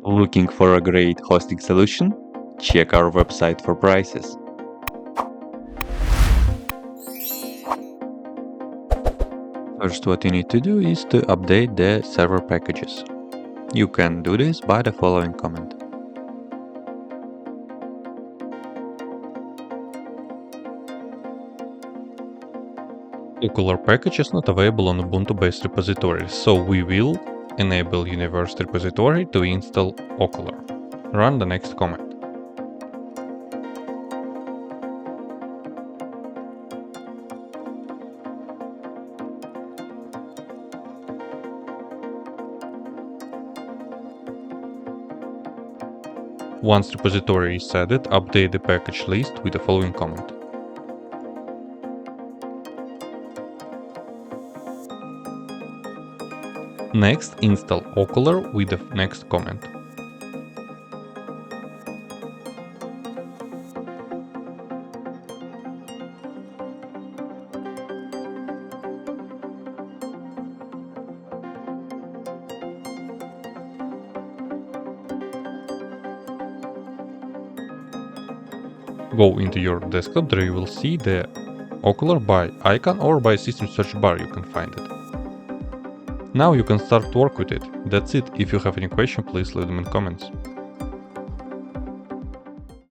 Looking for a great hosting solution? Check our website for prices. First, what you need to do is to update the server packages. You can do this by the following command. Okular package is not available on Ubuntu-based repositories, so we will enable Universal repository to install Okular. Run the next command. Once the repository is added, update the package list with the following command. Next, install Okular with the next command. Go into your desktop, there you will see the Okular by icon or by system search bar you can find it. Now you can start to work with it. That's it. If you have any question, please leave them in comments.